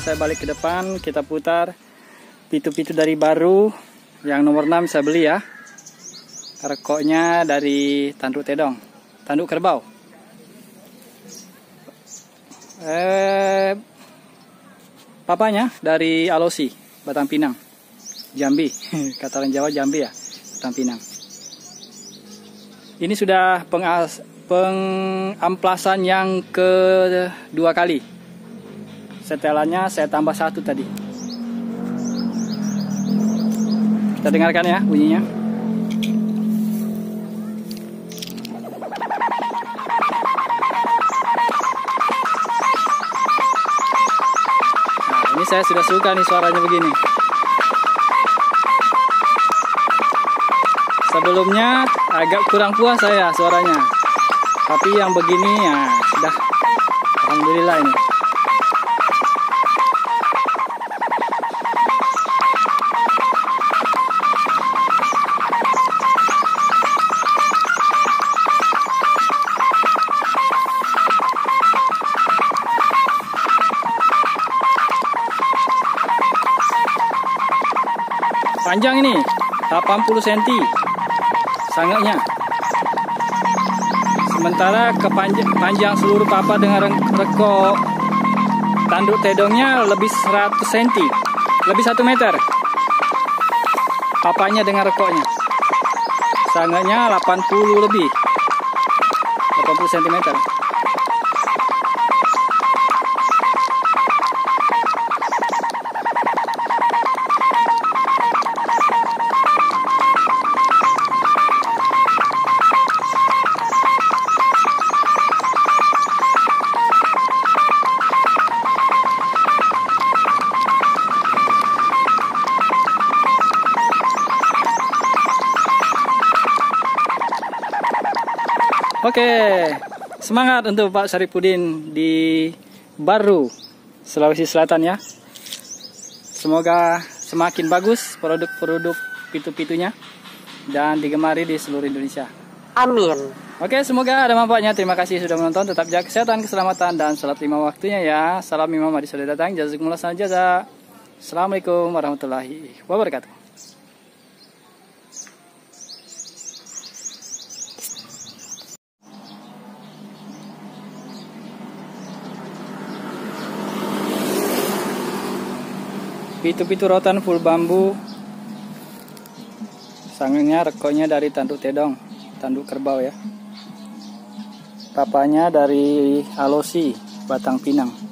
saya balik ke depan, kita putar pitu-pitu dari baru. Yang nomor 6 saya beli ya. Rekoknya dari tanduk tedong, tanduk kerbau. Papanya dari Alosi, Batang Pinang, Jambi. Kata orang Jawa Jambi ya, Batang Pinang. Ini sudah pengamplasan yang kedua kali. Setelannya saya tambah 1 tadi. Kita dengarkan ya bunyinya. Nah, ini saya sudah suka nih suaranya begini. Sebelumnya agak kurang puas saya suaranya. Tapi yang begini ya sudah, alhamdulillah ini. Panjang ini 80 cm sangaknya. Sementara panjang seluruh papa dengan rekok tanduk tedongnya lebih 100 cm, lebih 1 meter. Papanya dengan rekoknya. Sangaknya 80 lebih. 80 cm. Oke, semangat untuk Pak Saripudin di Baru, Sulawesi Selatan ya. Semoga semakin bagus produk-produk pitu-pitunya dan digemari di seluruh Indonesia. Amin. Oke, semoga ada manfaatnya. Terima kasih sudah menonton. Tetap jaga kesehatan, keselamatan, dan salat 5 waktunya ya. Salam Imam Mahdi sudah datang. Jazakumullah jaza. Assalamualaikum warahmatullahi wabarakatuh. Pitu-pitu rotan full bambu. Sangnya rekoknya dari tanduk tedong, tanduk kerbau ya. Papanya dari Alosi, Batang Pinang.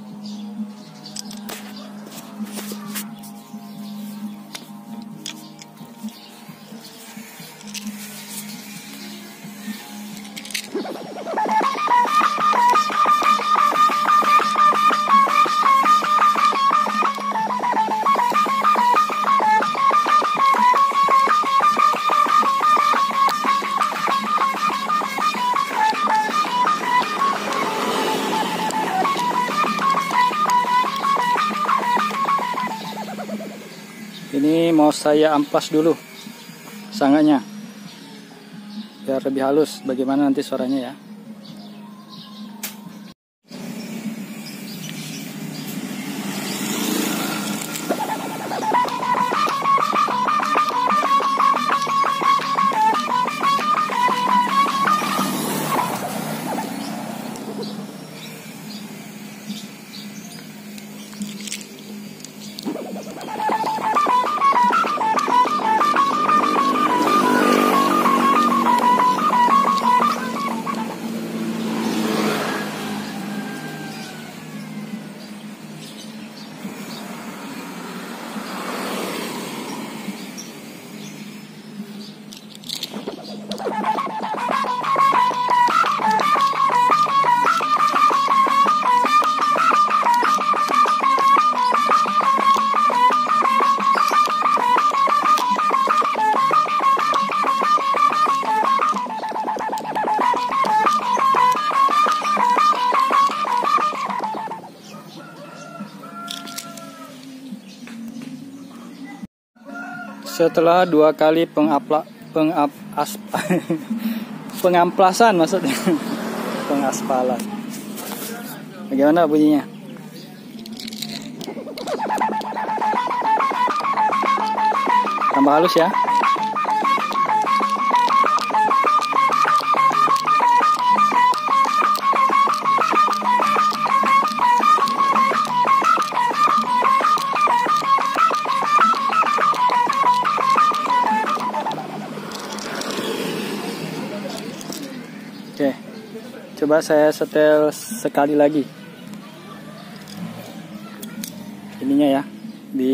Ini mau saya amplas dulu sanganya biar lebih halus. Bagaimana nanti suaranya ya. Setelah 2 kali pengamplasan maksudnya, pengaspalan. Bagaimana bunyinya? Tambah halus ya. Oke, coba saya setel sekali lagi ininya ya, di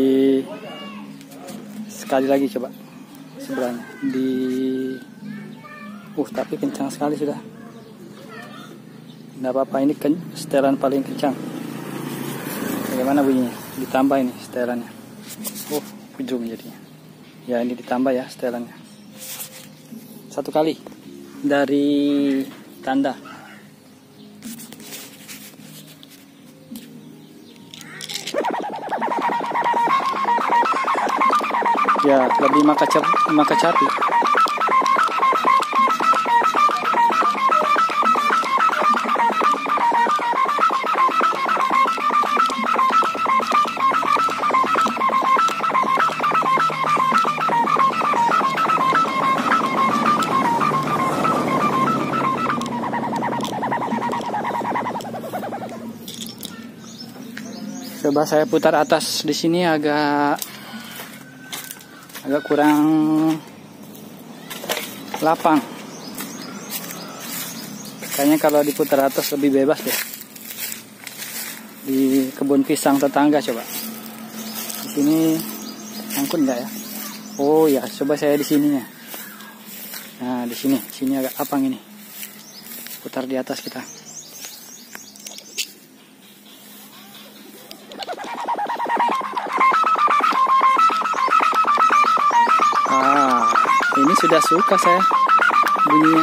sekali lagi coba sebelahnya di tapi kencang sekali sudah. Nggak apa-apa, ini setelan paling kencang. Bagaimana bunyinya? Ditambah ini setelannya. Ujung jadinya ya, ini ditambah ya setelannya. Satu kali dari tanda. Ya, lebih maka capi. Coba saya putar atas di sini agak kurang lapang. Kayaknya kalau diputar atas lebih bebas deh. Di kebun pisang tetangga coba. Di sini angkut nggak ya? Oh ya, coba saya di sininya. Nah, di sini agak lapang ini. Putar di atas kita. Ini sudah suka saya bunyinya.